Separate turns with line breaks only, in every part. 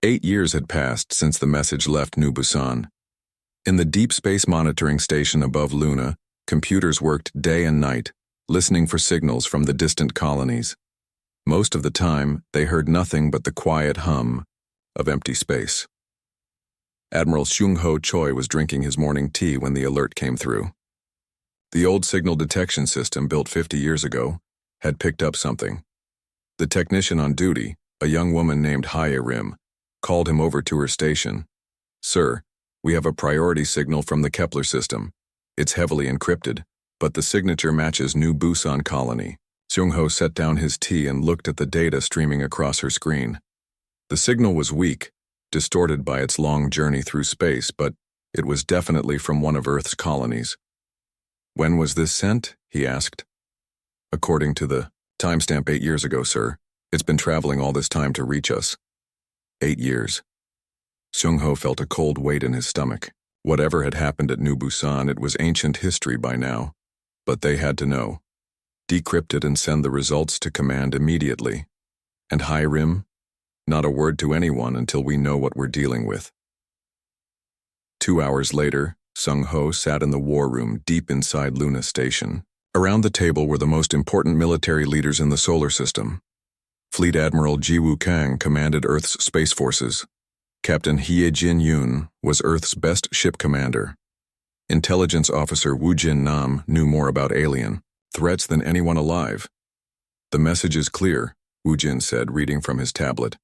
8 years had passed since the message left New Busan. In the deep space monitoring station above Luna, computers worked day and night, listening for signals from the distant colonies. Most of the time, they heard nothing but the quiet hum of empty space. Admiral Seung-ho Choi was drinking his morning tea when the alert came through. The old signal detection system, built 50 years ago, had picked up something. The technician on duty, a young woman named HFY, called him over to her station. "Sir, we have a priority signal from the Kepler system. It's heavily encrypted, but the signature matches New Busan colony." Seung-ho set down his tea and looked at the data streaming across her screen. The signal was weak, distorted by its long journey through space, but it was definitely from one of Earth's colonies. "When was this sent?" he asked. "According to the timestamp, 8 years ago, sir. It's been traveling all this time to reach us." 8 years. Seung-ho felt a cold weight in his stomach. Whatever had happened at New Busan, it was ancient history by now. But they had to know. Decrypt it and send the results to command immediately. And HFY? Not a word to anyone until we know what we're dealing with. 2 hours later, Seung-ho sat in the war room deep inside Luna Station. Around the table were the most important military leaders in the solar system. Fleet Admiral Ji-woo Kang commanded Earth's space forces. Captain Hye-jin Yoon was Earth's best ship commander. Intelligence Officer Woo-jin Nam knew more about alien threats than anyone alive. "The message is clear," Woo-jin said, reading from his tablet.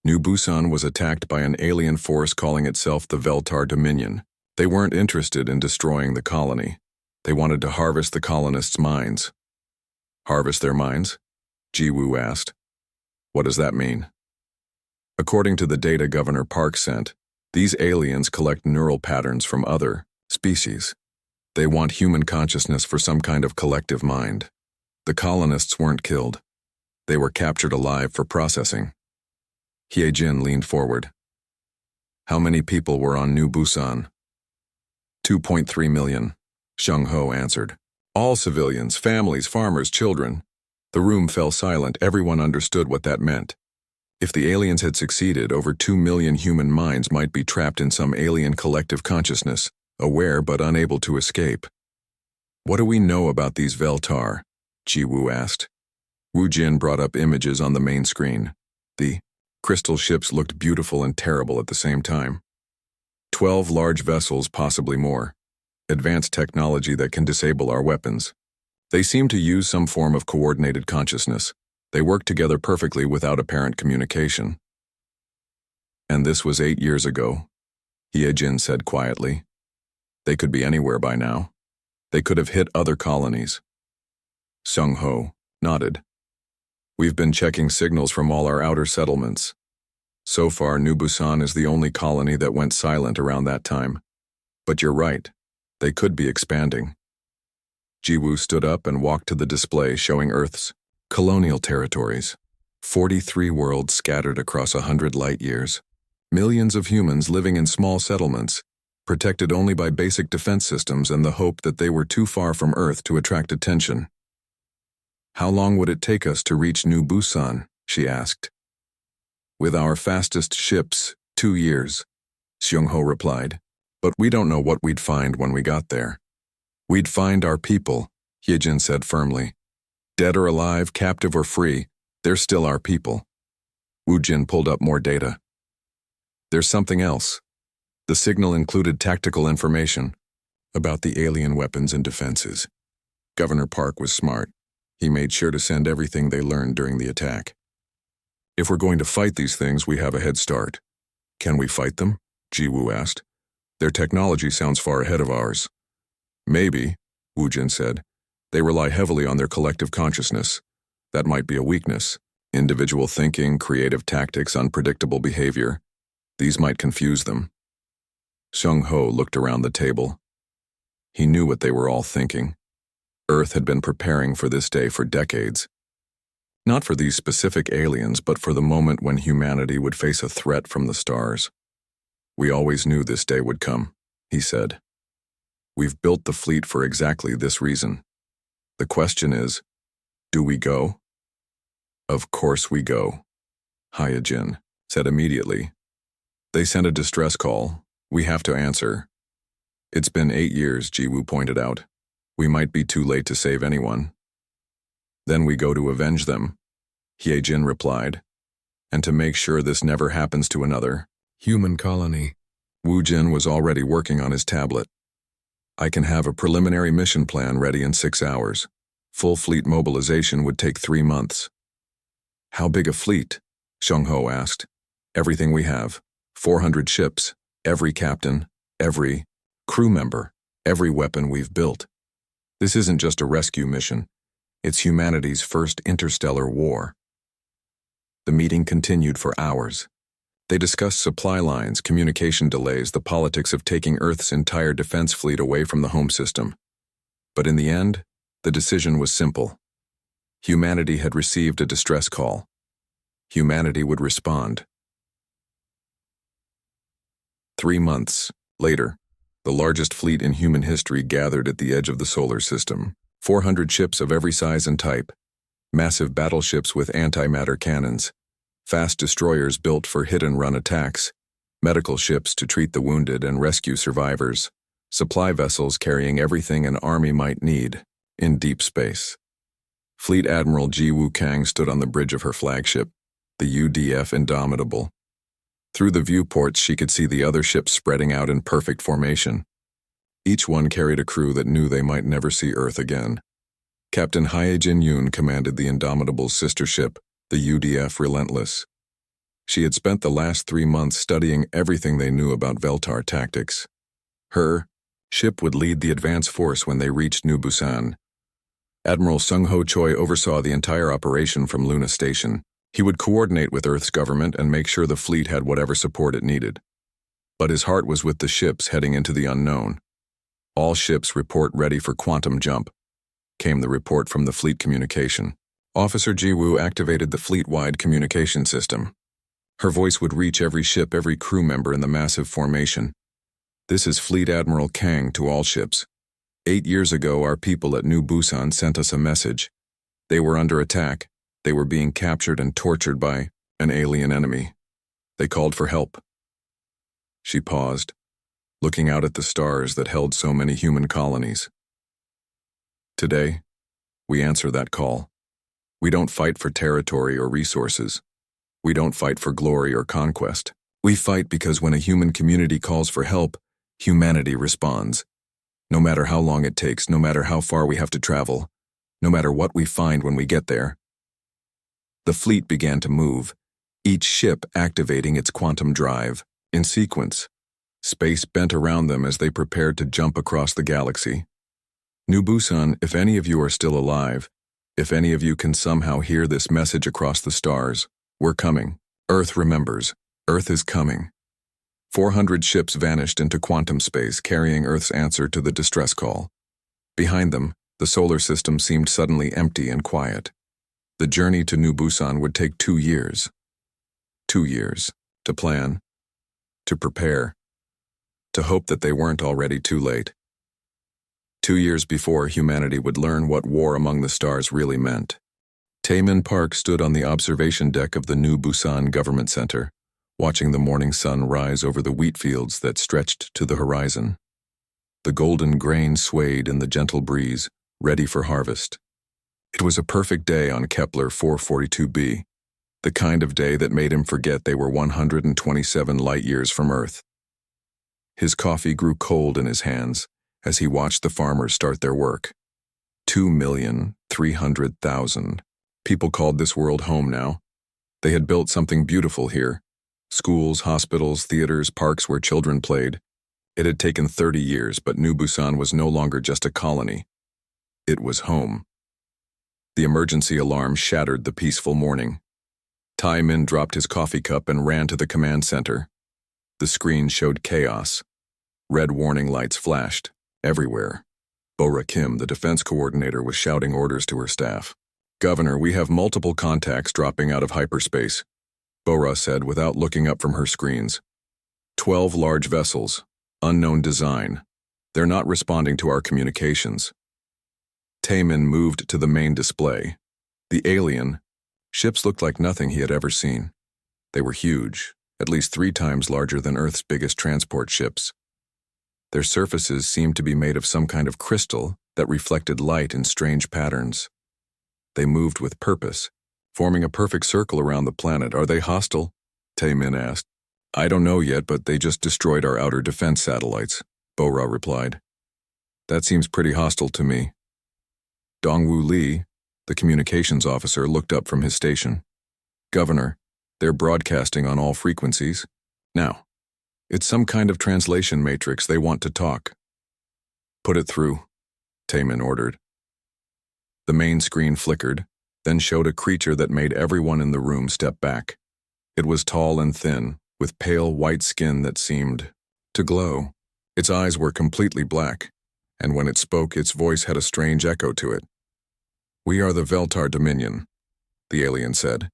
"New Busan was attacked by an alien force calling itself the Veltar Dominion. They weren't interested in destroying the colony. They wanted to harvest the colonists' minds." "Harvest their minds?" Ji-woo asked. "What does that mean?" "According to the data Governor Park sent, these aliens collect neural patterns from other species. They want human consciousness for some kind of collective mind. The colonists weren't killed. They were captured alive for processing." Hye-jin leaned forward. "How many people were on New Busan?" 2.3 million, Seung-ho answered. "All civilians, families, farmers, children." The room fell silent. Everyone understood what that meant. If the aliens had succeeded, over 2 million human minds might be trapped in some alien collective consciousness, aware but unable to escape. "What do we know about these Veltar?" Ji-woo asked. Woo-jin brought up images on the main screen. The crystal ships looked beautiful and terrible at the same time. 12 large vessels, possibly more. Advanced technology that can disable our weapons. They seem to use some form of coordinated consciousness. They work together perfectly without apparent communication. "And this was 8 years ago," Hye-jin said quietly. "They could be anywhere by now. They could have hit other colonies." Seung-ho nodded. "We've been checking signals from all our outer settlements. So far, New Busan is the only colony that went silent around that time. But you're right. They could be expanding." Ji-woo stood up and walked to the display showing Earth's colonial territories. 43 worlds scattered across 100 light years. Millions of humans living in small settlements, protected only by basic defense systems and the hope that they were too far from Earth to attract attention. "How long would it take us to reach New Busan?" she asked. "With our fastest ships, 2 years," Seung-ho replied. "But we don't know what we'd find when we got there." "We'd find our people," Hye-jin said firmly. "Dead or alive, captive or free, they're still our people." Woo-jin pulled up more data. "There's something else." The signal included tactical information about the alien weapons and defenses. Governor Park was smart. He made sure to send everything they learned during the attack. "If we're going to fight these things, we have a head start." "Can we fight them?" Ji-woo asked. "Their technology sounds far ahead of ours." "Maybe," Woo-jin said. "They rely heavily on their collective consciousness. That might be a weakness. Individual thinking, creative tactics, unpredictable behavior. These might confuse them." Seung-ho looked around the table. He knew what they were all thinking. Earth had been preparing for this day for decades. Not for these specific aliens, but for the moment when humanity would face a threat from the stars. "We always knew this day would come," he said. "We've built the fleet for exactly this reason. The question is, do we go?" "Of course we go," Hye-jin said immediately. They sent a distress call. We have to answer. It's been 8 years, Jiwoo pointed out. We might be too late to save anyone. Then we go to avenge them, Hyejin replied. And to make sure this never happens to another human colony. Woo Jin was already working on his tablet. I can have a preliminary mission plan ready in 6 hours. Full fleet mobilization would take 3 months. How big a fleet? Seung-ho asked. Everything we have. 400 ships, every captain, every crew member, every weapon we've built. This isn't just a rescue mission. It's humanity's first interstellar war. The meeting continued for hours. They discussed supply lines, communication delays, the politics of taking Earth's entire defense fleet away from the home system. But in the end, the decision was simple. Humanity had received a distress call. Humanity would respond. 3 months later, the largest fleet in human history gathered at the edge of the solar system. 400 ships of every size and type, massive battleships with antimatter cannons, fast destroyers built for hit-and-run attacks, medical ships to treat the wounded and rescue survivors, supply vessels carrying everything an army might need in deep space. Fleet Admiral Jiwoo Kang stood on the bridge of her flagship, the UDF Indomitable. Through the viewports, she could see the other ships spreading out in perfect formation. Each one carried a crew that knew they might never see Earth again. Captain Hyejin Yoon commanded the Indomitable's sister ship, the UDF Relentless. She had spent the last 3 months studying everything they knew about Veltar tactics. Her ship would lead the advance force when they reached New Busan. Admiral Sung-ho Choi oversaw the entire operation from Luna Station. He would coordinate with Earth's government and make sure the fleet had whatever support it needed. But his heart was with the ships heading into the unknown. All ships report ready for quantum jump, came the report from the fleet communication. Officer Jiwoo activated the fleet-wide communication system. Her voice would reach every ship, every crew member in the massive formation. This is Fleet Admiral Kang to all ships. 8 years ago, our people at New Busan sent us a message. They were under attack. They were being captured and tortured by an alien enemy. They called for help. She paused, looking out at the stars that held so many human colonies. Today, we answer that call. We don't fight for territory or resources. We don't fight for glory or conquest. We fight because when a human community calls for help, humanity responds. No matter how long it takes, no matter how far we have to travel, no matter what we find when we get there. The fleet began to move, each ship activating its quantum drive, in sequence. Space bent around them as they prepared to jump across the galaxy. New Busan, if any of you are still alive, if any of you can somehow hear this message across the stars, we're coming. Earth remembers. Earth is coming. 400 ships vanished into quantum space, carrying Earth's answer to the distress call. Behind them, the solar system seemed suddenly empty and quiet. The journey to New Busan would take 2 years. 2 years. To plan. To prepare. To hope that they weren't already too late. 2 years before humanity would learn what war among the stars really meant. Taemin Park stood on the observation deck of the New Busan Government Center, watching the morning sun rise over the wheat fields that stretched to the horizon. The golden grain swayed in the gentle breeze, ready for harvest. It was a perfect day on Kepler 442b, the kind of day that made him forget they were 127 light-years from Earth. His coffee grew cold in his hands as he watched the farmers start their work. 2,300,000. People called this world home now. They had built something beautiful here. Schools, hospitals, theaters, parks where children played. It had taken 30 years, but New Busan was no longer just a colony. It was home. The emergency alarm shattered the peaceful morning. Taemin dropped his coffee cup and ran to the command center. The screen showed chaos. Red warning lights flashed everywhere. Bora Kim, the defense coordinator, was shouting orders to her staff. "Governor, we have multiple contacts dropping out of hyperspace," Bora said without looking up from her screens. 12 large vessels, unknown design. They're not responding to our communications. Taemin moved to the main display. The alien ships looked like nothing he had ever seen. They were huge, at least 3 times larger than Earth's biggest transport ships. Their surfaces seemed to be made of some kind of crystal that reflected light in strange patterns. They moved with purpose, forming a perfect circle around the planet. Are they hostile? Taemin asked. I don't know yet, but they just destroyed our outer defense satellites, Bo-Ra replied. That seems pretty hostile to me. Dongwoo Lee, the communications officer, looked up from his station. Governor, they're broadcasting on all frequencies. Now, it's some kind of translation matrix. They want to talk. Put it through, Taemin ordered. The main screen flickered, then showed a creature that made everyone in the room step back. It was tall and thin, with pale white skin that seemed to glow. Its eyes were completely black, and when it spoke, its voice had a strange echo to it. We are the Veltar Dominion, the alien said.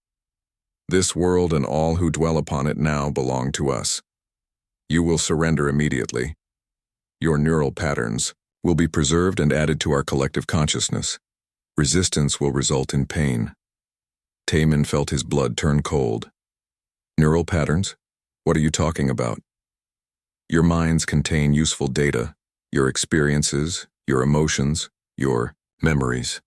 This world and all who dwell upon it now belong to us. You will surrender immediately. Your neural patterns will be preserved and added to our collective consciousness. Resistance will result in pain. Taemin felt his blood turn cold. Neural patterns? What are you talking about? Your minds contain useful data, your experiences, your emotions, your memories.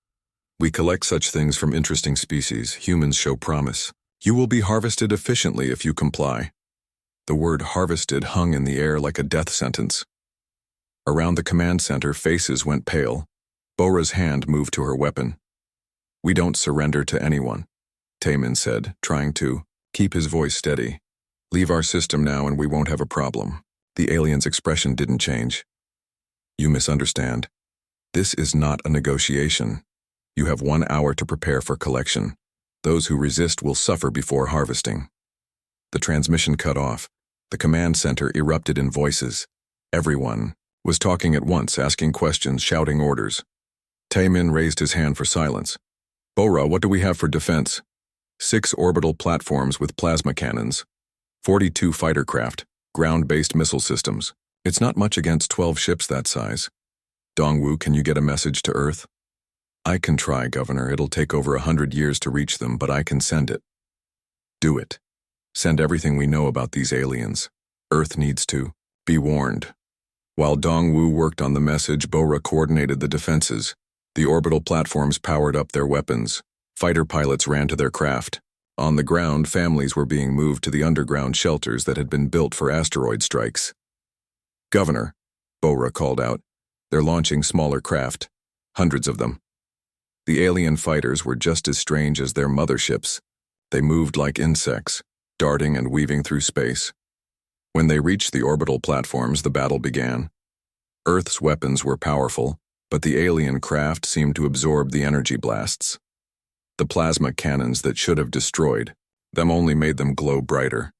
We collect such things from interesting species. Humans show promise. You will be harvested efficiently if you comply. The word harvested hung in the air like a death sentence. Around the command center, faces went pale. Bo-Ra's hand moved to her weapon. We don't surrender to anyone, Taemin said, trying to keep his voice steady. Leave our system now and we won't have a problem. The alien's expression didn't change. You misunderstand. This is not a negotiation. You have 1 hour to prepare for collection. Those who resist will suffer before harvesting. The transmission cut off. The command center erupted in voices. Everyone was talking at once, asking questions, shouting orders. Taemin raised his hand for silence. Bo-Ra, what do we have for defense? 6 orbital platforms with plasma cannons. 42 fighter craft, ground-based missile systems. It's not much against 12 ships that size. Dongwoo, can you get a message to Earth? I can try, Governor. It'll take over 100 years to reach them, but I can send it. Do it. Send everything we know about these aliens. Earth needs to be warned. While Dongwoo worked on the message, Bo-Ra coordinated the defenses. The orbital platforms powered up their weapons. Fighter pilots ran to their craft. On the ground, families were being moved to the underground shelters that had been built for asteroid strikes. Governor, Bo-Ra called out, they're launching smaller craft. Hundreds of them. The alien fighters were just as strange as their motherships. They moved like insects, darting and weaving through space. When they reached the orbital platforms, the battle began. Earth's weapons were powerful, but the alien craft seemed to absorb the energy blasts. The plasma cannons that should have destroyed them only made them glow brighter.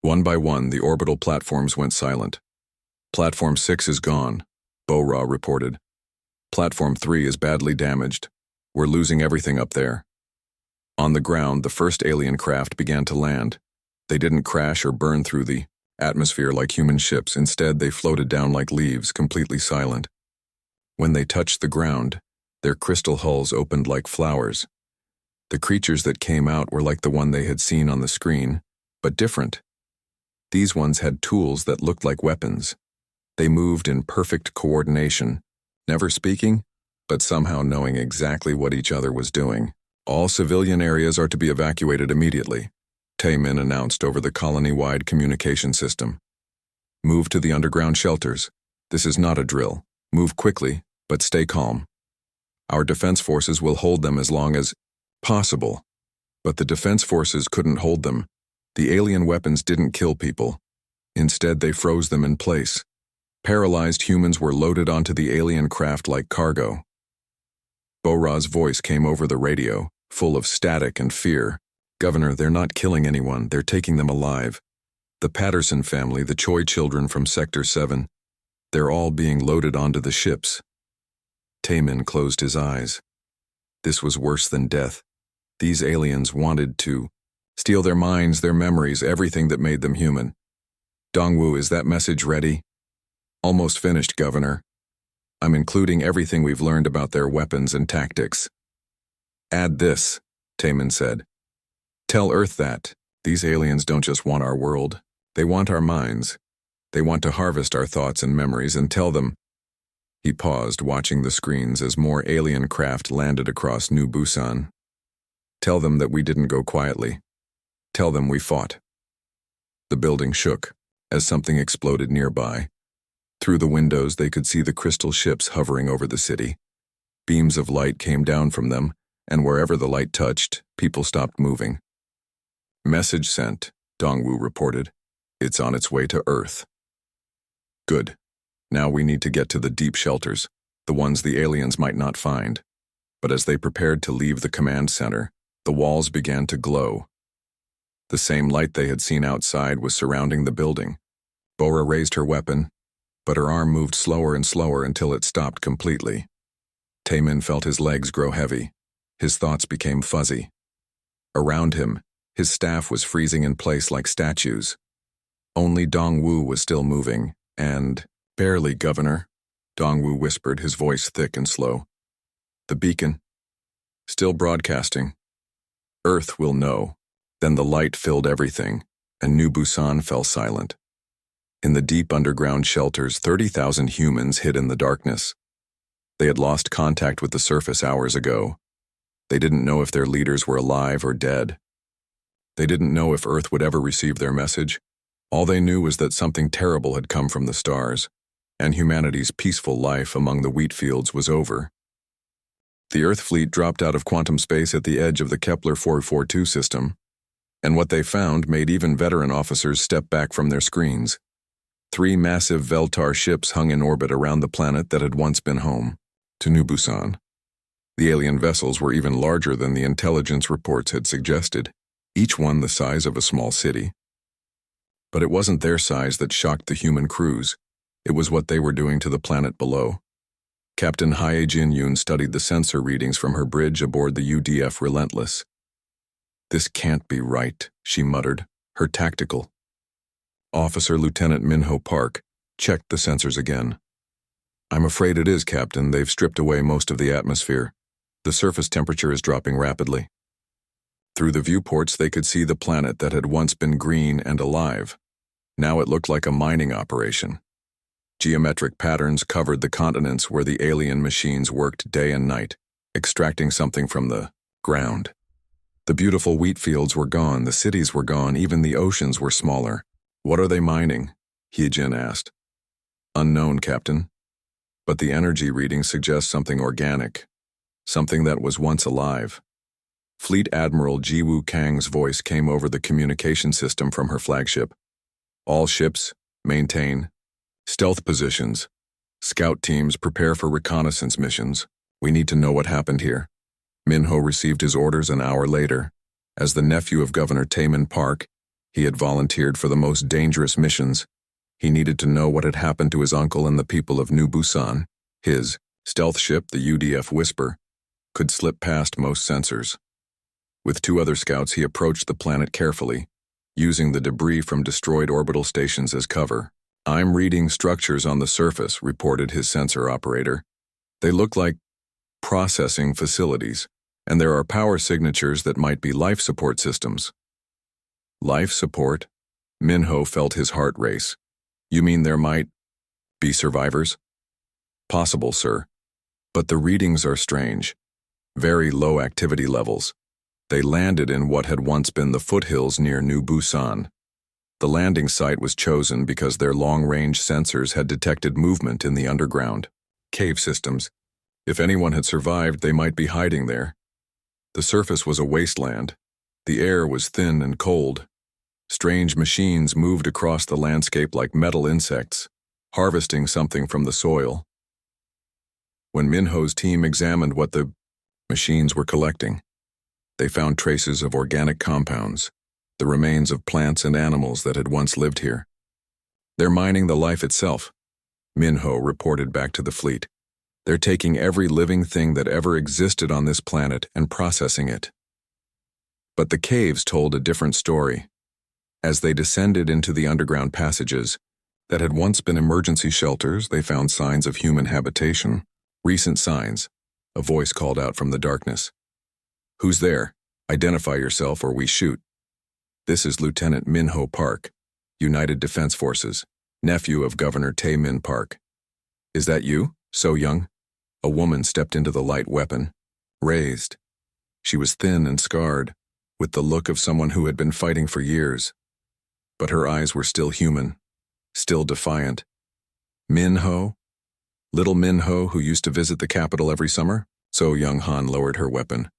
One by one, the orbital platforms went silent. Platform 6 is gone, Bo-Ra reported. Platform 3 is badly damaged. We're losing everything up there. On the ground, the first alien craft began to land. They didn't crash or burn through the atmosphere like human ships. Instead, they floated down like leaves, completely silent. When they touched the ground, their crystal hulls opened like flowers. The creatures that came out were like the one they had seen on the screen, but different. These ones had tools that looked like weapons. They moved in perfect coordination, never speaking, but somehow knowing exactly what each other was doing. All civilian areas are to be evacuated immediately, Taemin announced over the colony-wide communication system. Move to the underground shelters. This is not a drill. Move quickly, but stay calm. Our defense forces will hold them as long as possible. But the defense forces couldn't hold them. The alien weapons didn't kill people. Instead, they froze them in place. Paralyzed humans were loaded onto the alien craft like cargo. Bo-Ra's voice came over the radio, full of static and fear. Governor, they're not killing anyone. They're taking them alive. The Patterson family, the Choi children from Sector 7, they're all being loaded onto the ships. Taemin closed his eyes. This was worse than death. These aliens wanted to steal their minds, their memories, everything that made them human. Dongwoo, is that message ready? Almost finished, Governor. I'm including everything we've learned about their weapons and tactics. Add this, Taemin said. Tell Earth that These aliens don't just want our world. They want our minds. They want to harvest our thoughts and memories and tell them. He paused, watching the screens as more alien craft landed across New Busan. Tell them that we didn't go quietly. Tell them we fought. The building shook as something exploded nearby. Through the windows, they could see the crystal ships hovering over the city. Beams of light came down from them, and wherever the light touched, people stopped moving. Message sent, Dongwu reported. It's on its way to Earth. Good. Now we need to get to the deep shelters, the ones the aliens might not find. But as they prepared to leave the command center, the walls began to glow. The same light they had seen outside was surrounding the building. Bora raised her weapon, but her arm moved slower and slower until it stopped completely. Taemin felt his legs grow heavy. His thoughts became fuzzy. Around him, his staff was freezing in place like statues. Only Dongwu was still moving, and, "Barely, Governor," Dongwu whispered, his voice thick and slow. "The beacon. Still broadcasting. Earth will know." Then the light filled everything, and New Busan fell silent. In the deep underground shelters, 30,000 humans hid in the darkness. They had lost contact with the surface hours ago. They didn't know if their leaders were alive or dead. They didn't know if Earth would ever receive their message. All they knew was that something terrible had come from the stars, and humanity's peaceful life among the wheat fields was over. The Earth fleet dropped out of quantum space at the edge of the Kepler 442 system, and what they found made even veteran officers step back from their screens. 3 massive Veltar ships hung in orbit around the planet that had once been home to New Busan. The alien vessels were even larger than the intelligence reports had suggested, each one the size of a small city. But it wasn't their size that shocked the human crews. It was what they were doing to the planet below. Captain Hae Jin-yoon studied the sensor readings from her bridge aboard the UDF Relentless. "This can't be right," she muttered, her tactical. Officer Lieutenant Minho Park checked the sensors again. "I'm afraid it is, Captain. They've stripped away most of the atmosphere. The surface temperature is dropping rapidly." Through the viewports, they could see the planet that had once been green and alive. Now it looked like a mining operation. Geometric patterns covered the continents where the alien machines worked day and night, extracting something from the ground. The beautiful wheat fields were gone, the cities were gone, even the oceans were smaller. "What are they mining?" Hyejin asked. "Unknown, Captain. But the energy readings suggest something organic, something that was once alive." Fleet Admiral Jiwoo Kang's voice came over the communication system from her flagship. "All ships, maintain stealth positions. Scout teams, prepare for reconnaissance missions. We need to know what happened here." Minho received his orders an hour later. As the nephew of Governor Taemin Park, he had volunteered for the most dangerous missions. He needed to know what had happened to his uncle and the people of New Busan. His stealth ship, the UDF Whisper, could slip past most sensors. With 2 other scouts, he approached the planet carefully, using the debris from destroyed orbital stations as cover. "I'm reading structures on the surface," reported his sensor operator. "They look like processing facilities, and there are power signatures that might be life support systems." Life support? Minho felt his heart race. "You mean there might be survivors?" "Possible, sir. But the readings are strange. Very low activity levels. They landed in what had once been the foothills near New Busan. The landing site was chosen because their long-range sensors had detected movement in the underground cave systems. If anyone had survived, they might be hiding there. The surface was a wasteland. The air was thin and cold. Strange machines moved across the landscape like metal insects, harvesting something from the soil. When Minho's team examined what the machines were collecting, they found traces of organic compounds, the remains of plants and animals that had once lived here. "They're mining the life itself," Minho reported back to the fleet. "They're taking every living thing that ever existed on this planet and processing it." But the caves told a different story. As they descended into the underground passages that had once been emergency shelters, they found signs of human habitation. "Recent signs," a voice called out from the darkness. "Who's there? Identify yourself or we shoot." This is Lieutenant Min-ho Park, United Defense Forces, nephew of Governor Tae-min Park. Is that you, So Young? A woman stepped into the light weapon, raised. She was thin and scarred, with the look of someone who had been fighting for years. But her eyes were still human, still defiant. Min-ho? Little Min-ho who used to visit the capital every summer? So Young-han lowered her weapon.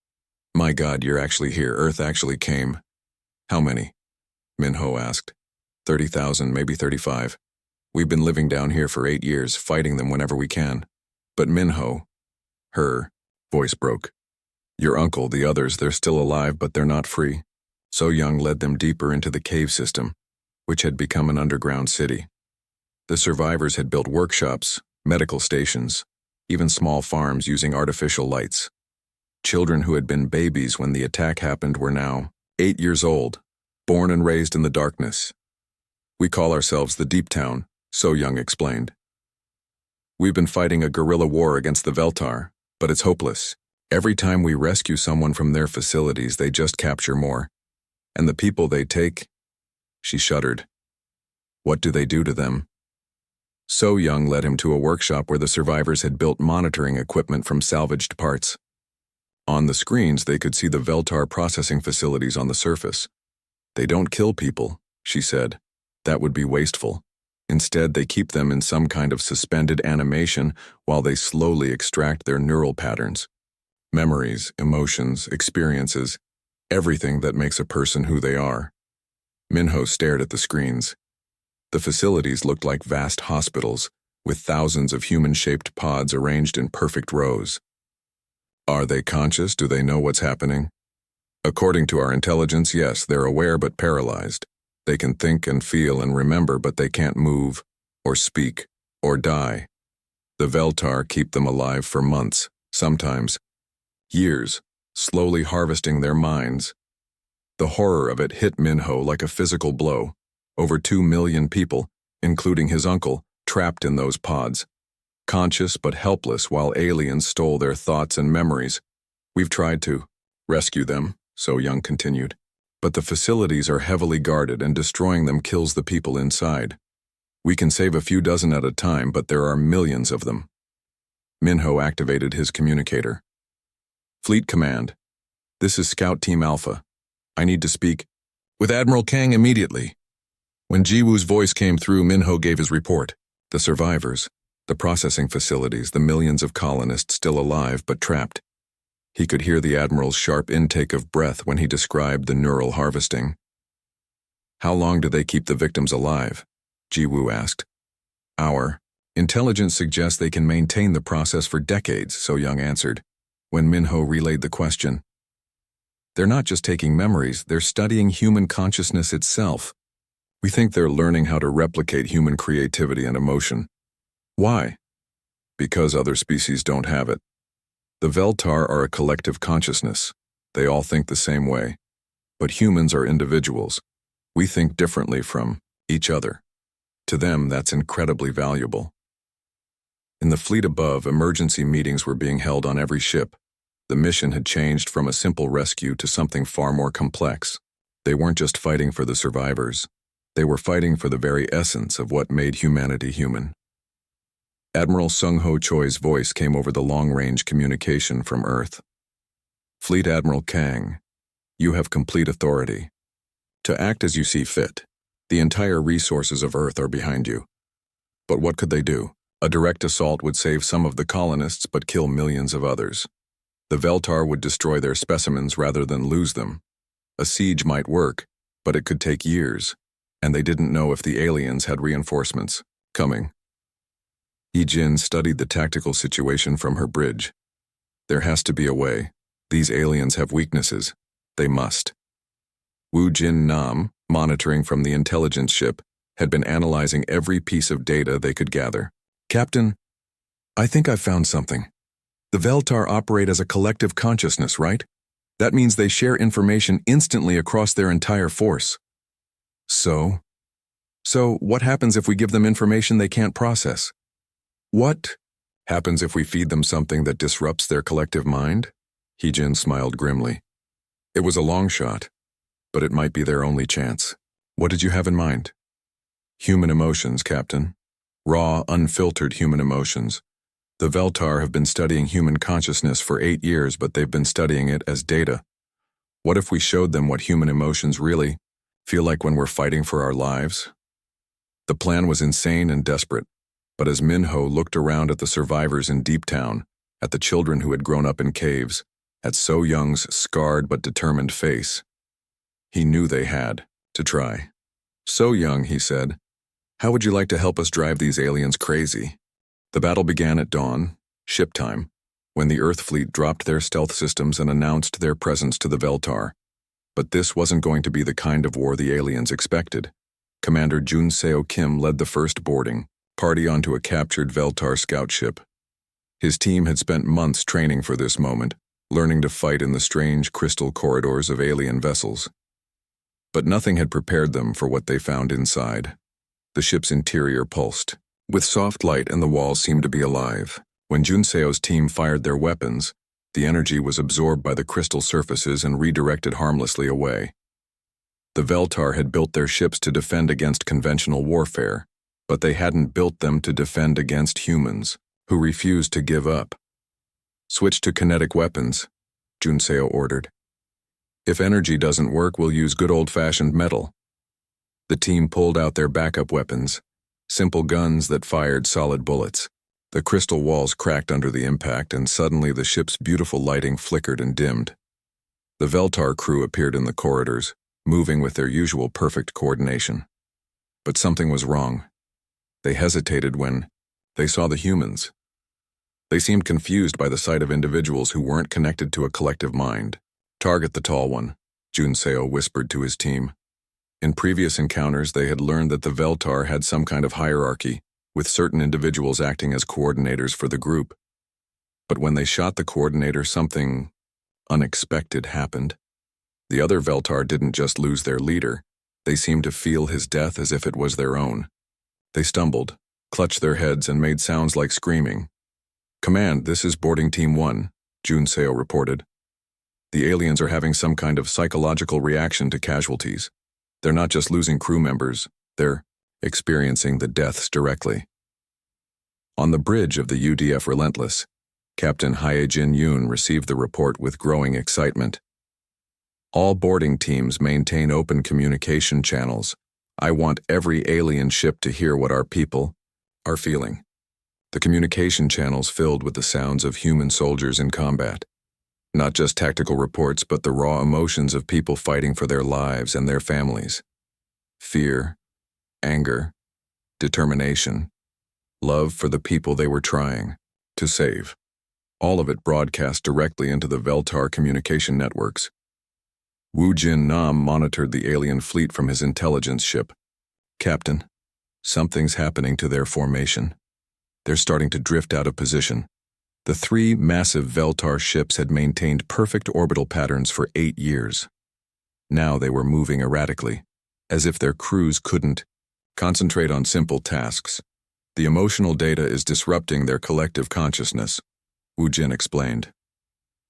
My God, you're actually here. Earth actually came. How many? Min-ho asked. 30,000, maybe 35. We've been living down here for 8 years, fighting them whenever we can. But Min-ho, her voice broke. Your uncle, the others, they're still alive, but they're not free. So Young led them deeper into the cave system, which had become an underground city. The survivors had built workshops, medical stations, even small farms using artificial lights. Children who had been babies when the attack happened were now 8 years old, born and raised in the darkness. We call ourselves the Deep Town, So Young explained. We've been fighting a guerrilla war against the Veltar, but it's hopeless. Every time we rescue someone from their facilities, they just capture more. And the people they take, she shuddered. What do they do to them? So Young led him to a workshop where the survivors had built monitoring equipment from salvaged parts. On the screens, they could see the Veltar processing facilities on the surface. They don't kill people, she said. That would be wasteful. Instead, they keep them in some kind of suspended animation while they slowly extract their neural patterns. Memories, emotions, experiences, everything that makes a person who they are. Min-ho stared at the screens. The facilities looked like vast hospitals, with thousands of human-shaped pods arranged in perfect rows. Are they conscious? Do they know what's happening? According to our intelligence, yes, they're aware but paralyzed. They can think and feel and remember, but they can't move, or speak, or die. The Veltar keep them alive for months, sometimes years, slowly harvesting their minds. The horror of it hit Min-ho like a physical blow. Over 2 million people, including his uncle, trapped in those pods. Conscious but helpless while aliens stole their thoughts and memories. We've tried to rescue them, So Young continued. But the facilities are heavily guarded and destroying them kills the people inside. We can save a few dozen at a time, but there are millions of them. Min-ho activated his communicator. Fleet Command. This is Scout Team Alpha. I need to speak with Admiral Kang immediately. When Ji-woo's voice came through, Min-ho gave his report. The survivors, the processing facilities, the millions of colonists still alive but trapped. He could hear the Admiral's sharp intake of breath when he described the neural harvesting. How long do they keep the victims alive? Ji-woo asked. Our intelligence suggests they can maintain the process for decades, So Young answered, when Min-ho relayed the question. They're not just taking memories, they're studying human consciousness itself. We think they're learning how to replicate human creativity and emotion. Why? Because other species don't have it. The Veltar are a collective consciousness. They all think the same way. But humans are individuals. We think differently from each other. To them, that's incredibly valuable. In the fleet above, emergency meetings were being held on every ship. The mission had changed from a simple rescue to something far more complex. They weren't just fighting for the survivors. They were fighting for the very essence of what made humanity human. Admiral Sung-ho Choi's voice came over the long-range communication from Earth. Fleet Admiral Kang, you have complete authority to act as you see fit. The entire resources of Earth are behind you. But what could they do? A direct assault would save some of the colonists but kill millions of others. The Veltar would destroy their specimens rather than lose them. A siege might work, but it could take years, and they didn't know if the aliens had reinforcements coming. Yi-jin studied the tactical situation from her bridge. There has to be a way. These aliens have weaknesses. They must. Woo-jin Nam, monitoring from the intelligence ship, had been analyzing every piece of data they could gather. Captain, I think I've found something. The Veltar operate as a collective consciousness, right? That means they share information instantly across their entire force. So what happens if we give them information they can't process? What happens if we feed them something that disrupts their collective mind? Yi-jin smiled grimly. It was a long shot. but it might be their only chance. What did you have in mind? Human emotions, Captain. Raw, unfiltered human emotions. The Veltar have been studying human consciousness for 8 years, but they've been studying it as data. What if we showed them what human emotions really feel like when we're fighting for our lives? The plan was insane and desperate, but as Minho looked around at the survivors in Deep Town, at the children who had grown up in caves, at So Young's scarred but determined face, he knew they had to try. So Young, he said, how would you like to help us drive these aliens crazy? The battle began at dawn, ship time, when the Earth fleet dropped their stealth systems and announced their presence to the Veltar. But this wasn't going to be the kind of war the aliens expected. Commander Jun Seo Kim led the first boarding party onto a captured Veltar scout ship. His team had spent months training for this moment, learning to fight in the strange crystal corridors of alien vessels. But nothing had prepared them for what they found inside. The ship's interior pulsed, with soft light, and the walls seemed to be alive. When Junseo's team fired their weapons, the energy was absorbed by the crystal surfaces and redirected harmlessly away. The Veltar had built their ships to defend against conventional warfare, but they hadn't built them to defend against humans, who refused to give up. Switch to kinetic weapons, Junseo ordered. If energy doesn't work, we'll use good old-fashioned metal. The team pulled out their backup weapons, simple guns that fired solid bullets. The crystal walls cracked under the impact, and suddenly the ship's beautiful lighting flickered and dimmed. The Veltar crew appeared in the corridors, moving with their usual perfect coordination. But something was wrong. They hesitated when they saw the humans. They seemed confused by the sight of individuals who weren't connected to a collective mind. Target the tall one, Junseo whispered to his team. In previous encounters, they had learned that the Veltar had some kind of hierarchy, with certain individuals acting as coordinators for the group. But when they shot the coordinator, something unexpected happened. The other Veltar didn't just lose their leader, they seemed to feel his death as if it was their own. They stumbled, clutched their heads, and made sounds like screaming. Command, this is boarding team 1, Junseo reported. The aliens are having some kind of psychological reaction to casualties. They're not just losing crew members, they're experiencing the deaths directly. On the bridge of the UDF Relentless, Captain Hyejin Yoon received the report with growing excitement. All boarding teams maintain open communication channels. I want every alien ship to hear what our people are feeling. The communication channels filled with the sounds of human soldiers in combat. Not just tactical reports, but the raw emotions of people fighting for their lives and their families. Fear, anger, determination, love for the people they were trying to save. All of it broadcast directly into the Veltar communication networks. Wu Jin Nam monitored the alien fleet from his intelligence ship. Captain, something's happening to their formation. They're starting to drift out of position. The 3 massive Veltar ships had maintained perfect orbital patterns for 8 years. Now they were moving erratically, as if their crews couldn't concentrate on simple tasks. The emotional data is disrupting their collective consciousness, Wu Jin explained.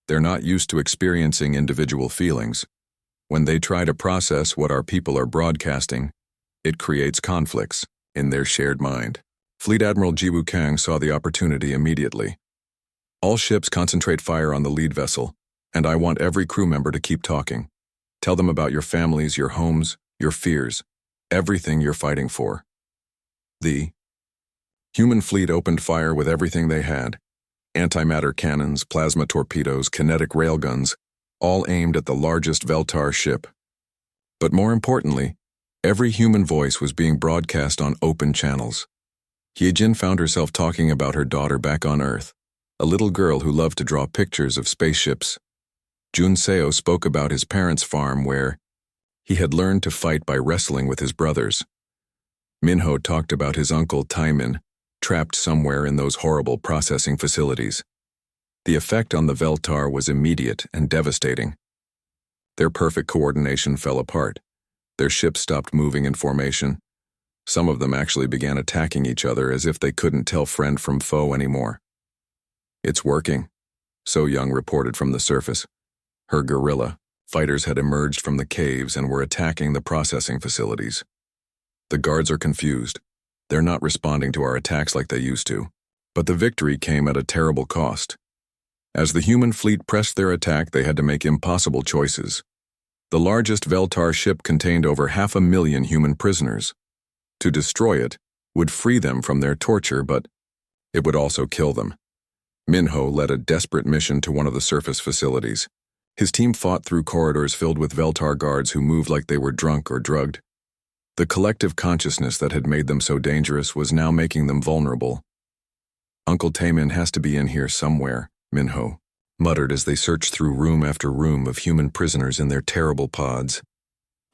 They're not used to experiencing individual feelings. When they try to process what our people are broadcasting, it creates conflicts in their shared mind. Fleet Admiral Jiwoo Kang saw the opportunity immediately. All ships concentrate fire on the lead vessel, and I want every crew member to keep talking. Tell them about your families, your homes, your fears, everything you're fighting for. The human fleet opened fire with everything they had. Antimatter cannons, plasma torpedoes, kinetic railguns, all aimed at the largest Veltar ship. But more importantly, every human voice was being broadcast on open channels. Hyejin found herself talking about her daughter back on Earth, a little girl who loved to draw pictures of spaceships. Junseo spoke about his parents' farm where he had learned to fight by wrestling with his brothers. Minho talked about his uncle Taimin, trapped somewhere in those horrible processing facilities. The effect on the Veltar was immediate and devastating. Their perfect coordination fell apart. Their ships stopped moving in formation. Some of them actually began attacking each other as if they couldn't tell friend from foe anymore. It's working, So Young reported from the surface. Her gorilla Fighters had emerged from the caves and were attacking the processing facilities. The guards are confused. They're not responding to our attacks like they used to. But the victory came at a terrible cost. As the human fleet pressed their attack, they had to make impossible choices. The largest Veltar ship contained over 500,000 human prisoners. To destroy it would free them from their torture, but it would also kill them. Minho led a desperate mission to one of the surface facilities. His team fought through corridors filled with Veltar guards who moved like they were drunk or drugged. The collective consciousness that had made them so dangerous was now making them vulnerable. "Uncle Taemin has to be in here somewhere," Minho muttered as they searched through room after room of human prisoners in their terrible pods.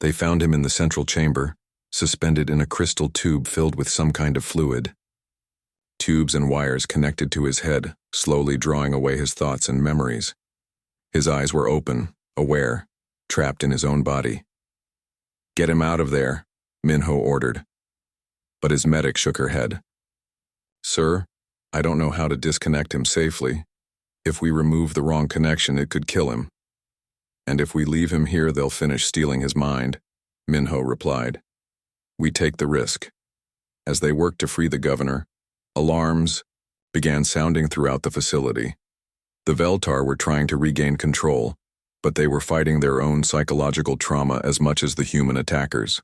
They found him in the central chamber, suspended in a crystal tube filled with some kind of fluid. Tubes and wires connected to his head, slowly drawing away his thoughts and memories. His eyes were open, aware, trapped in his own body. "Get him out of there," Minho ordered. But his medic shook her head. "Sir, I don't know how to disconnect him safely. If we remove the wrong connection, it could kill him. And if we leave him here, they'll finish stealing his mind," Minho replied. "We take the risk." As they worked to free the governor, alarms began sounding throughout the facility. The Veltar were trying to regain control, but they were fighting their own psychological trauma as much as the human attackers.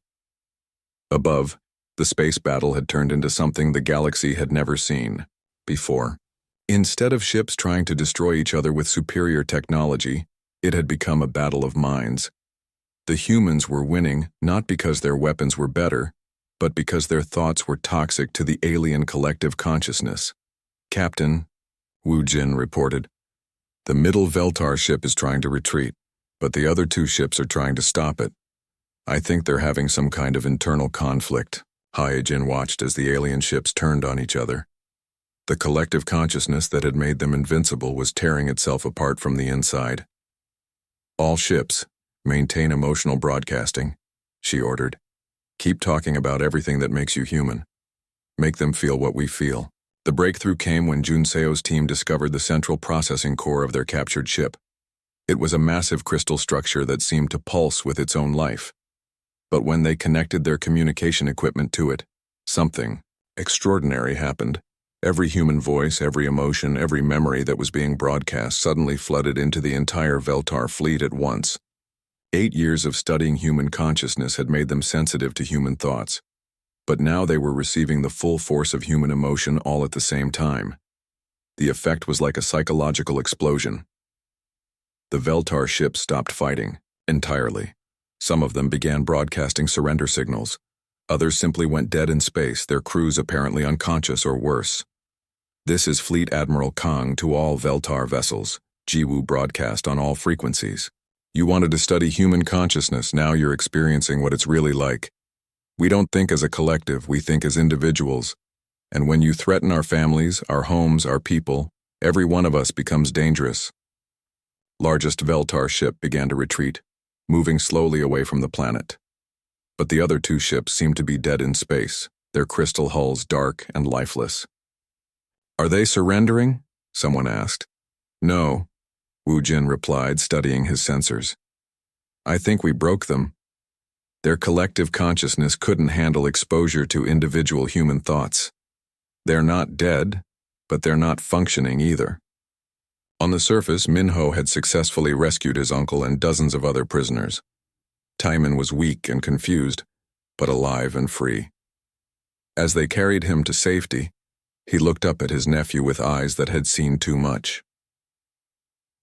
Above, the space battle had turned into something the galaxy had never seen before. Instead of ships trying to destroy each other with superior technology, it had become a battle of minds. The humans were winning not because their weapons were better, but because their thoughts were toxic to the alien collective consciousness. "Captain," Wu Jin reported, "the middle Veltar ship is trying to retreat, but the other two ships are trying to stop it. I think they're having some kind of internal conflict." Hyojin watched as the alien ships turned on each other. The collective consciousness that had made them invincible was tearing itself apart from the inside. "All ships, maintain emotional broadcasting," she ordered. "Keep talking about everything that makes you human. Make them feel what we feel." The breakthrough came when Junseo's team discovered the central processing core of their captured ship. It was a massive crystal structure that seemed to pulse with its own life. But when they connected their communication equipment to it, something extraordinary happened. Every human voice, every emotion, every memory that was being broadcast suddenly flooded into the entire Veltar fleet at once. 8 years of studying human consciousness had made them sensitive to human thoughts. But now they were receiving the full force of human emotion all at the same time. The effect was like a psychological explosion. The Veltar ships stopped fighting, entirely. Some of them began broadcasting surrender signals. Others simply went dead in space, their crews apparently unconscious or worse. "This is Fleet Admiral Kang to all Veltar vessels," Jiwoo broadcast on all frequencies. "You wanted to study human consciousness, now you're experiencing what it's really like. We don't think as a collective, we think as individuals. And when you threaten our families, our homes, our people, every one of us becomes dangerous." Largest Veltar ship began to retreat, moving slowly away from the planet. But the other two ships seemed to be dead in space, their crystal hulls dark and lifeless. "Are they surrendering?" someone asked. "No," Wu Jin replied, studying his sensors. "I think we broke them. Their collective consciousness couldn't handle exposure to individual human thoughts. They're not dead, but they're not functioning either." On the surface, Minho had successfully rescued his uncle and dozens of other prisoners. Taemin was weak and confused, but alive and free. As they carried him to safety, he looked up at his nephew with eyes that had seen too much.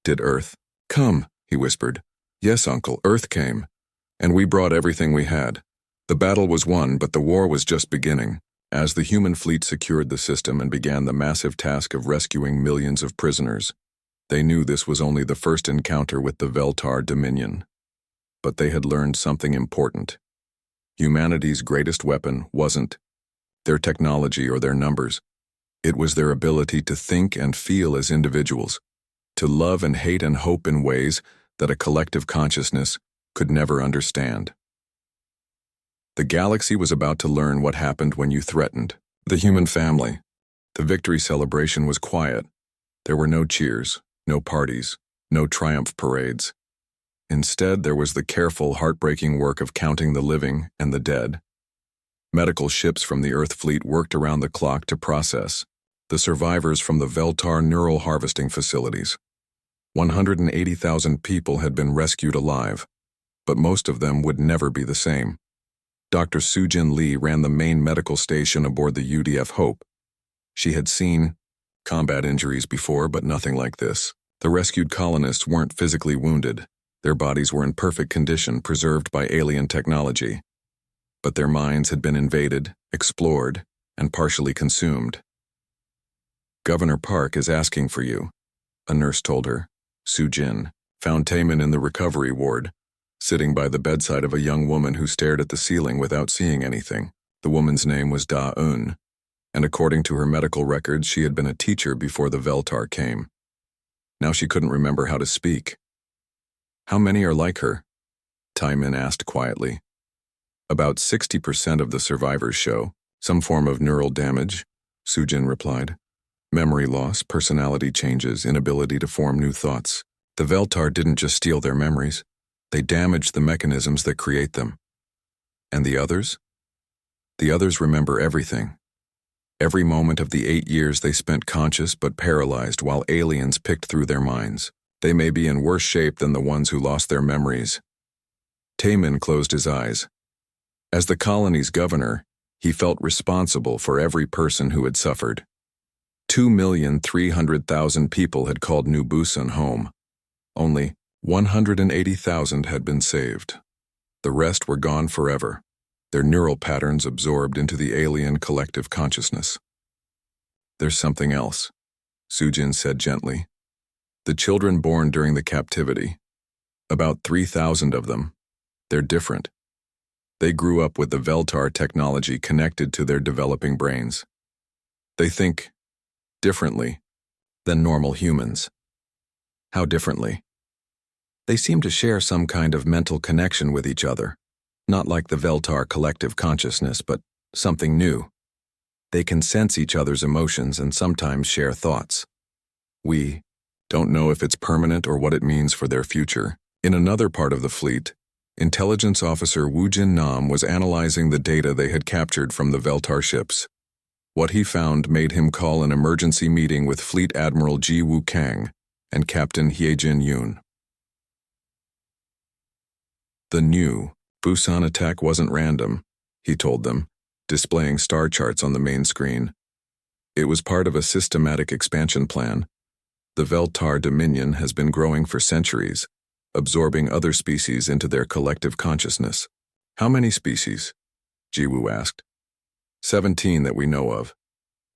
"Did Earth come?" he whispered. "Yes, Uncle, Earth came. And we brought everything we had. The battle was won, but the war was just beginning." As the human fleet secured the system and began the massive task of rescuing millions of prisoners, they knew this was only the first encounter with the Veltar Dominion. But they had learned something important. Humanity's greatest weapon wasn't their technology or their numbers. It was their ability to think and feel as individuals, to love and hate and hope in ways that a collective consciousness could never understand. The galaxy was about to learn what happened when you threatened the human family. The victory celebration was quiet. There were no cheers, no parties, no triumph parades. Instead, there was the careful, heartbreaking work of counting the living and the dead. Medical ships from the Earth fleet worked around the clock to process the survivors from the Veltar neural harvesting facilities. 180,000 people had been rescued alive, but most of them would never be the same. Dr. Sujin Lee ran the main medical station aboard the UDF Hope. She had seen combat injuries before, but nothing like this. The rescued colonists weren't physically wounded. Their bodies were in perfect condition, preserved by alien technology. But their minds had been invaded, explored, and partially consumed. "Governor Park is asking for you," a nurse told her. Sujin found Taemin in the recovery ward, sitting by the bedside of a young woman who stared at the ceiling without seeing anything. The woman's name was Da-eun, and according to her medical records, she had been a teacher before the Veltar came. Now she couldn't remember how to speak. "How many are like her?" Taemin asked quietly. "About 60% of the survivors show some form of neural damage," Sujin replied. "Memory loss, personality changes, inability to form new thoughts. The Veltar didn't just steal their memories. They damaged the mechanisms that create them. And the others? The others remember everything. Every moment of the 8 years they spent conscious but paralyzed while aliens picked through their minds. They may be in worse shape than the ones who lost their memories." Taemin closed his eyes. As the colony's governor, he felt responsible for every person who had suffered. 2,300,000 people had called New Busan home. Only 180,000 had been saved. The rest were gone forever, their neural patterns absorbed into the alien collective consciousness. "There's something else," Sujin said gently. "The children born during the captivity, about 3,000 of them, they're different. They grew up with the Veltar technology connected to their developing brains. They think differently than normal humans." "How differently?" "They seem to share some kind of mental connection with each other, not like the Veltar collective consciousness, but something new. They can sense each other's emotions and sometimes share thoughts. We don't know if it's permanent or what it means for their future." In another part of the fleet, Intelligence Officer Woo Jin Nam was analyzing the data they had captured from the Veltar ships. What he found made him call an emergency meeting with Fleet Admiral Ji Woo Kang and Captain Hyejin Yoon. The new Busan attack wasn't random, he told them, displaying star charts on the main screen. It was part of a systematic expansion plan. The Veltar Dominion has been growing for centuries, absorbing other species into their collective consciousness. "How many species?" Jiwoo asked. 17 that we know of,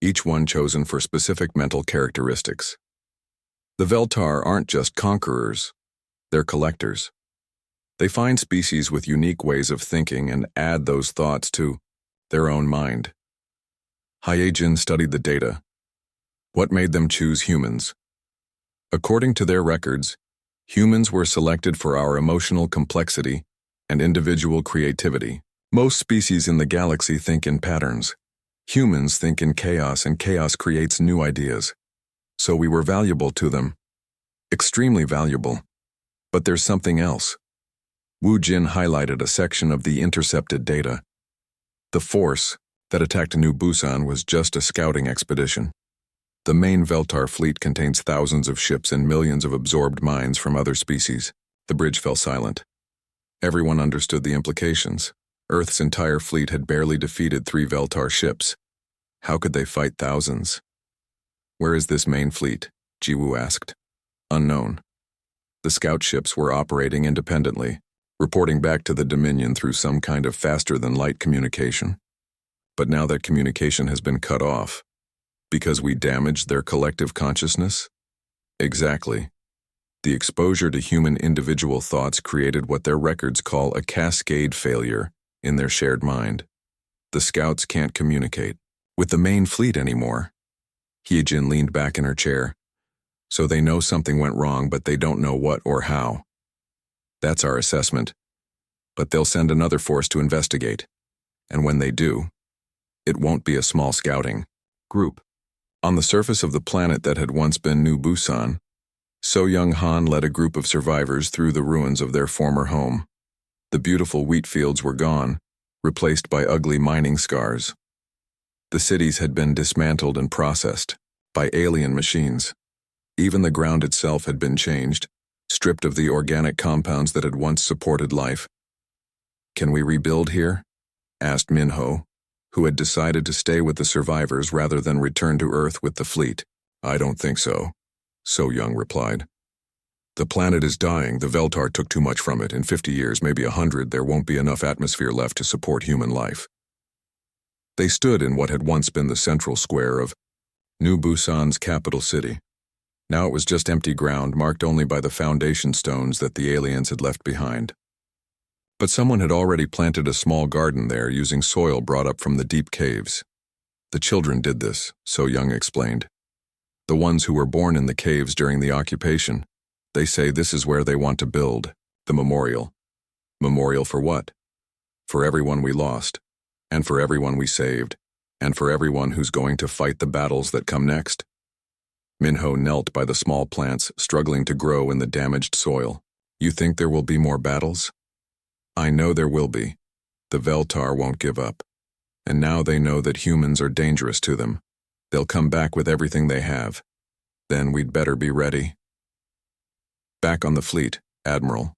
each one chosen for specific mental characteristics. The Veltar aren't just conquerors, they're collectors. They find species with unique ways of thinking and add those thoughts to their own mind. Hyejin studied the data. What made them choose humans? According to their records, humans were selected for our emotional complexity and individual creativity. Most species in the galaxy think in patterns. Humans think in chaos, and chaos creates new ideas. So we were valuable to them. Extremely valuable. But there's something else. Woo Jin highlighted a section of the intercepted data. The force that attacked New Busan was just a scouting expedition. The main Veltar fleet contains thousands of ships and millions of absorbed minds from other species. The bridge fell silent. Everyone understood the implications. Earth's entire fleet had barely defeated 3 Veltar ships. How could they fight thousands? "Where is this main fleet?" Jiwoo asked. "Unknown." The scout ships were operating independently, reporting back to the Dominion through some kind of faster-than-light communication. But now that communication has been cut off. Because we damaged their collective consciousness? Exactly. The exposure to human individual thoughts created what their records call a cascade failure in their shared mind. The scouts can't communicate with the main fleet anymore. Hyejin leaned back in her chair. So they know something went wrong, but they don't know what or how. That's our assessment. But they'll send another force to investigate. And when they do, it won't be a small scouting group. On the surface of the planet that had once been New Busan, So young Han led a group of survivors through the ruins of their former home. The beautiful wheat fields were gone, replaced by ugly mining scars. The cities had been dismantled and processed by alien machines. Even the ground itself had been changed, stripped of the organic compounds that had once supported life. "Can we rebuild here?" asked Minho, who had decided to stay with the survivors rather than return to Earth with the fleet. "I don't think so," So Young replied. "The planet is dying. The Veltar took too much from it. In 50 years, maybe 100, there won't be enough atmosphere left to support human life." They stood in what had once been the central square of New Busan's capital city. Now it was just empty ground, marked only by the foundation stones that the aliens had left behind. But someone had already planted a small garden there using soil brought up from the deep caves. "The children did this," So Young explained. "The ones who were born in the caves during the occupation. They say this is where they want to build the memorial." "Memorial for what?" "For everyone we lost, and for everyone we saved, and for everyone who's going to fight the battles that come next." Minho knelt by the small plants struggling to grow in the damaged soil. "You think there will be more battles?" "I know there will be. The Veltar won't give up. And now they know that humans are dangerous to them. They'll come back with everything they have. Then we'd better be ready." Back on the fleet, Admiral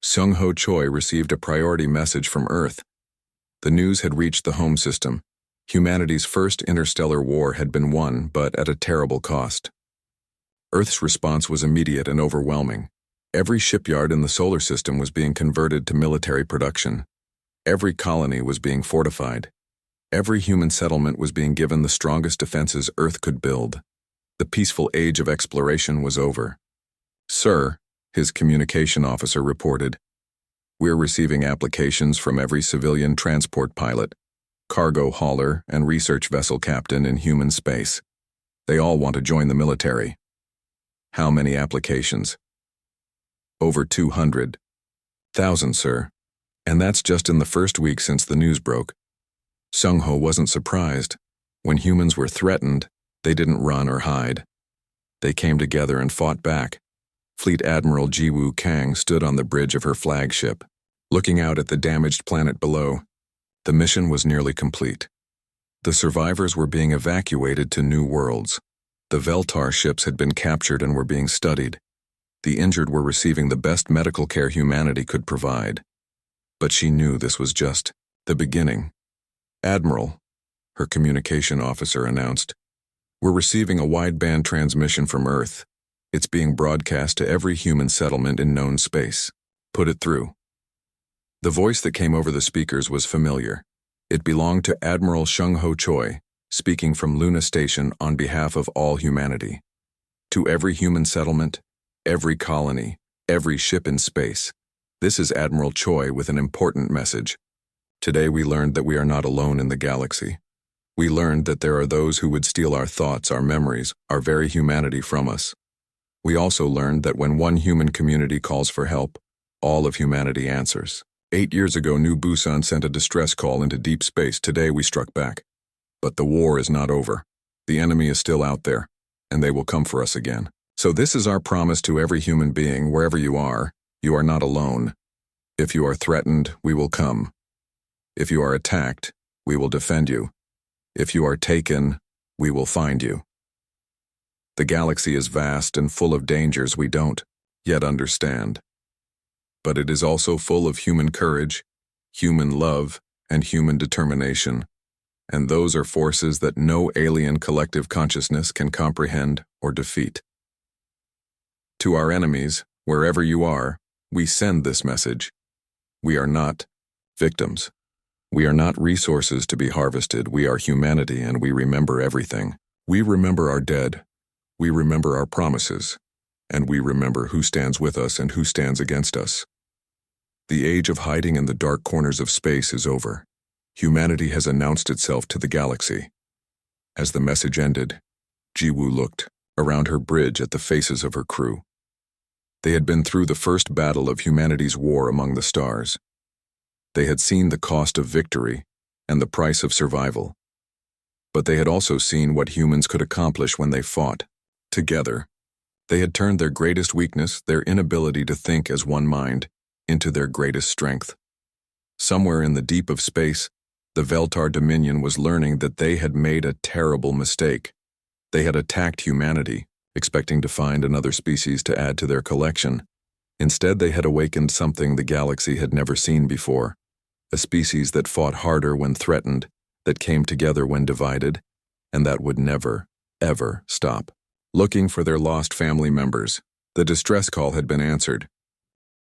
Sung-Ho Choi received a priority message from Earth. The news had reached the home system. Humanity's first interstellar war had been won, but at a terrible cost. Earth's response was immediate and overwhelming. Every shipyard in the solar system was being converted to military production. Every colony was being fortified. Every human settlement was being given the strongest defenses Earth could build. The peaceful age of exploration was over. "Sir," his communication officer reported, "we're receiving applications from every civilian transport pilot, cargo hauler, and research vessel captain in human space. They all want to join the military." "How many applications?" "Over 200,000, sir. And that's just in the first week since the news broke." Sung-Ho wasn't surprised. When humans were threatened, they didn't run or hide. They came together and fought back. Fleet Admiral Jiwoo Kang stood on the bridge of her flagship, looking out at the damaged planet below. The mission was nearly complete. The survivors were being evacuated to new worlds. The Veltar ships had been captured and were being studied. The injured were receiving the best medical care humanity could provide. But she knew this was just the beginning. "Admiral," her communication officer announced, "we're receiving a wideband transmission from Earth. It's being broadcast to every human settlement in known space. Put it through." The voice that came over the speakers was familiar. It belonged to Admiral Sung-Ho Choi, speaking from Luna Station on behalf of all humanity. "To every human settlement, every colony, every ship in space, this is Admiral Choi with an important message. Today we learned that we are not alone in the galaxy. We learned that there are those who would steal our thoughts, our memories, our very humanity from us. We also learned that when one human community calls for help, all of humanity answers. 8 years ago, New Busan sent a distress call into deep space. Today we struck back. But the war is not over. The enemy is still out there, and they will come for us again. So this is our promise to every human being, wherever you are not alone. If you are threatened, we will come. If you are attacked, we will defend you. If you are taken, we will find you. The galaxy is vast and full of dangers we don't yet understand. But it is also full of human courage, human love, and human determination. And those are forces that no alien collective consciousness can comprehend or defeat. To our enemies, wherever you are, we send this message. We are not victims. We are not resources to be harvested. We are humanity, and we remember everything. We remember our dead. We remember our promises. And we remember who stands with us and who stands against us. The age of hiding in the dark corners of space is over. Humanity has announced itself to the galaxy. As the message ended, Jiwoo looked around her bridge at the faces of her crew. They had been through the first battle of humanity's war among the stars. They had seen the cost of victory and the price of survival. But they had also seen what humans could accomplish when they fought together. They had turned their greatest weakness, their inability to think as one mind, into their greatest strength. Somewhere in the deep of space, the Veltar Dominion was learning that they had made a terrible mistake. They had attacked humanity, expecting to find another species to add to their collection. Instead, they had awakened something the galaxy had never seen before, a species that fought harder when threatened, that came together when divided, and that would never, ever stop. Looking for their lost family members, the distress call had been answered.